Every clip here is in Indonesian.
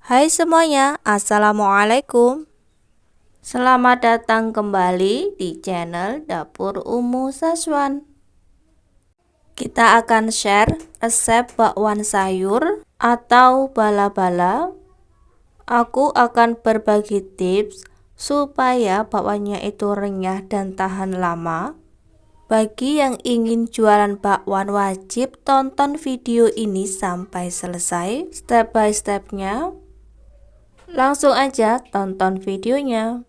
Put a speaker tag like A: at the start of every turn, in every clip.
A: Hai semuanya, Assalamualaikum. Selamat datang kembali di channel Dapur Umu Saswan. Kita akan share resep bakwan sayur atau bala-bala. Aku akan berbagi tips supaya bakwannya itu renyah dan tahan lama. Bagi yang ingin jualan bakwan, wajib tonton video ini sampai selesai step by stepnya. Langsung aja tonton videonya.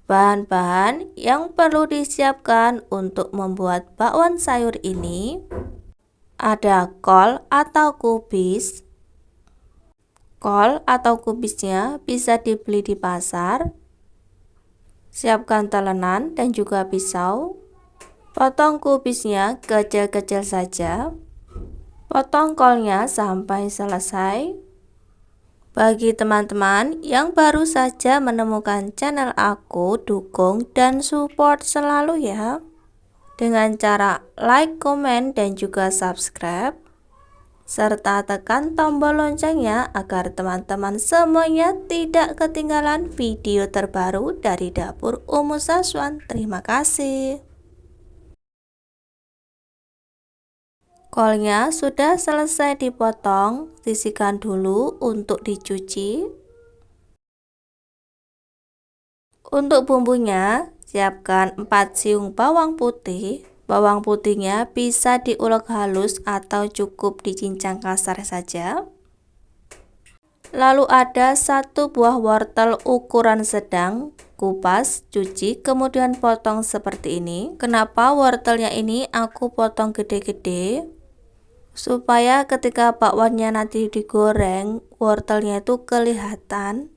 A: Bahan-bahan yang perlu disiapkan untuk membuat bakwan sayur ini ada kol atau kubis. Kol atau kubisnya bisa dibeli di pasar. Siapkan telenan dan juga pisau. Potong kubisnya kecil-kecil saja. Potong kolnya sampai selesai. Bagi teman-teman yang baru saja menemukan channel aku, dukung dan support selalu ya, dengan cara like, komen, dan juga subscribe, serta tekan tombol loncengnya agar teman-teman semuanya tidak ketinggalan video terbaru dari Dapur Umu Saswan. Terima kasih. Kolnya sudah selesai dipotong, sisihkan dulu untuk dicuci. Untuk bumbunya, siapkan 4 siung bawang putih. Bawang putihnya bisa diulek halus atau cukup dicincang kasar saja. Lalu ada 1 buah wortel ukuran sedang, kupas, cuci, kemudian potong seperti ini. Kenapa wortelnya ini aku potong gede-gede? Supaya ketika bakwannya nanti digoreng, wortelnya itu kelihatan.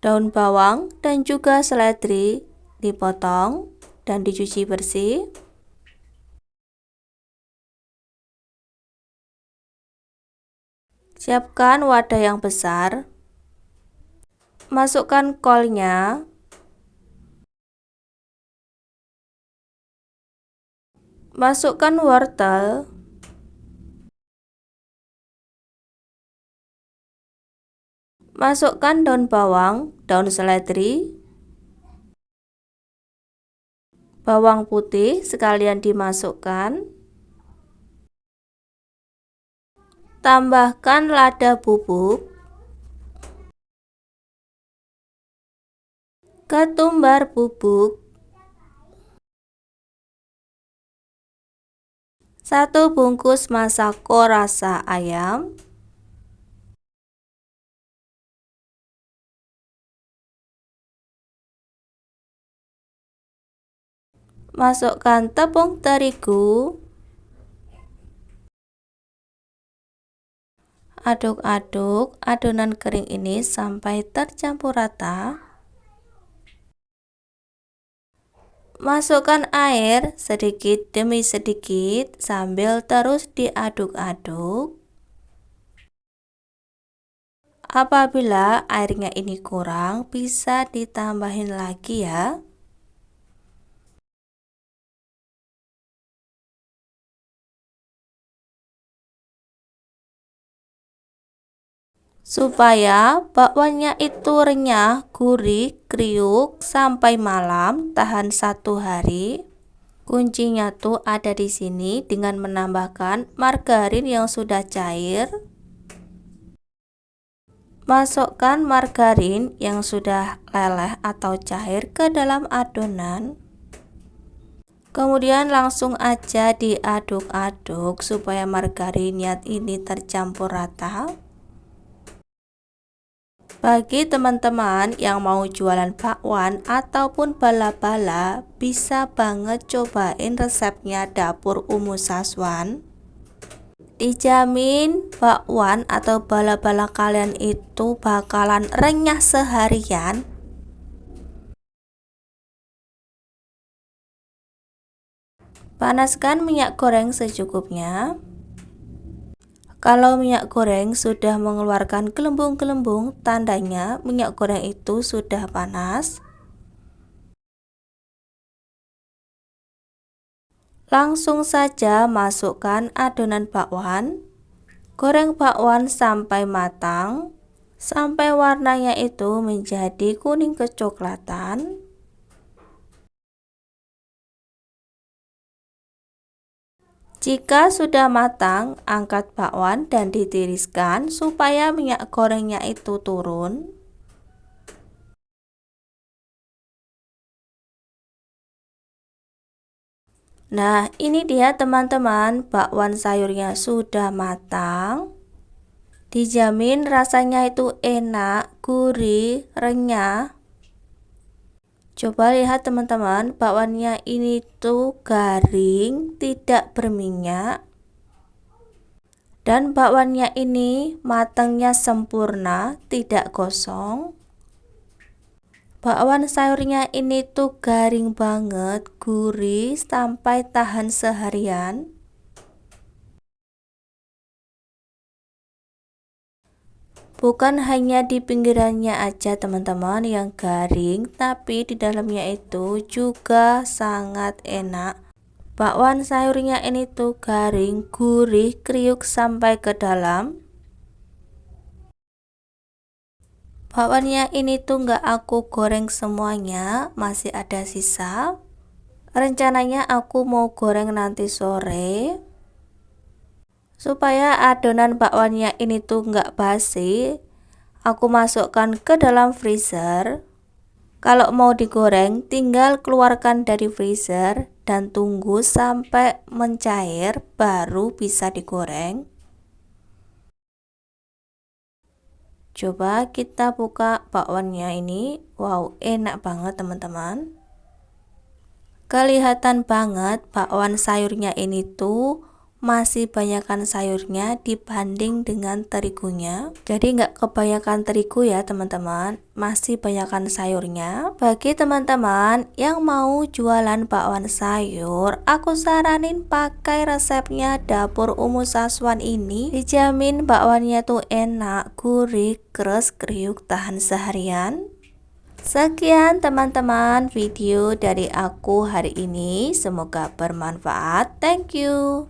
A: Daun bawang dan juga seledri dipotong dan dicuci bersih. Siapkan wadah yang besar. Masukkan kolnya. Masukkan wortel. Masukkan daun bawang, daun seledri, bawang putih sekalian dimasukkan. Tambahkan lada bubuk, ketumbar bubuk, 1 bungkus masako rasa ayam, masukkan tepung terigu, aduk-aduk adonan kering ini sampai tercampur rata. Masukkan air sedikit demi sedikit sambil terus diaduk-aduk. Apabila airnya ini kurang, bisa ditambahin lagi ya. Supaya bakwannya itu renyah, gurih, kriuk sampai malam, tahan 1 hari. Kuncinya tuh ada di sini dengan menambahkan margarin yang sudah cair. Masukkan margarin yang sudah leleh atau cair ke dalam adonan. Kemudian langsung aja diaduk-aduk supaya margarinnya ini tercampur rata. Bagi teman-teman yang mau jualan bakwan ataupun bala-bala, bisa banget cobain resepnya Dapur Umu Saswan. Dijamin bakwan atau bala-bala kalian itu bakalan renyah seharian. Panaskan minyak goreng secukupnya. Kalau minyak goreng sudah mengeluarkan gelembung-gelembung, tandanya minyak goreng itu sudah panas. Langsung saja masukkan adonan bakwan. Goreng bakwan sampai matang, sampai warnanya itu menjadi kuning kecoklatan. Jika sudah matang, angkat bakwan dan ditiriskan supaya minyak gorengnya itu turun. Nah, ini dia teman-teman, bakwan sayurnya sudah matang. Dijamin rasanya itu enak, gurih, renyah. Coba lihat teman-teman, bakwannya ini tuh garing, tidak berminyak. Dan bakwannya ini matangnya sempurna, tidak gosong. Bakwan sayurnya ini tuh garing banget, gurih sampai tahan seharian. Bukan hanya di pinggirannya aja teman-teman yang garing, tapi di dalamnya itu juga sangat enak. Bakwan sayurnya ini tuh garing, gurih, kriuk sampai ke dalam. Bakwannya ini tuh nggak aku goreng semuanya, masih ada sisa. Rencananya aku mau goreng nanti sore. Supaya adonan bakwannya ini tuh nggak basi, aku masukkan ke dalam freezer. Kalau mau digoreng, tinggal keluarkan dari freezer dan tunggu sampai mencair, baru bisa digoreng. Coba kita buka bakwannya ini. Wow, enak banget teman-teman. Kelihatan banget bakwan sayurnya ini tuh masih banyakkan sayurnya dibanding dengan terigunya. Jadi nggak kebanyakan terigu ya teman-teman, masih banyakkan sayurnya. Bagi teman-teman yang mau jualan bakwan sayur, aku saranin pakai resepnya Dapur Umu Saswan ini. Dijamin bakwannya tuh enak, gurih, keras, kriuk, tahan seharian. Sekian teman-teman video dari aku hari ini, semoga bermanfaat. Thank you.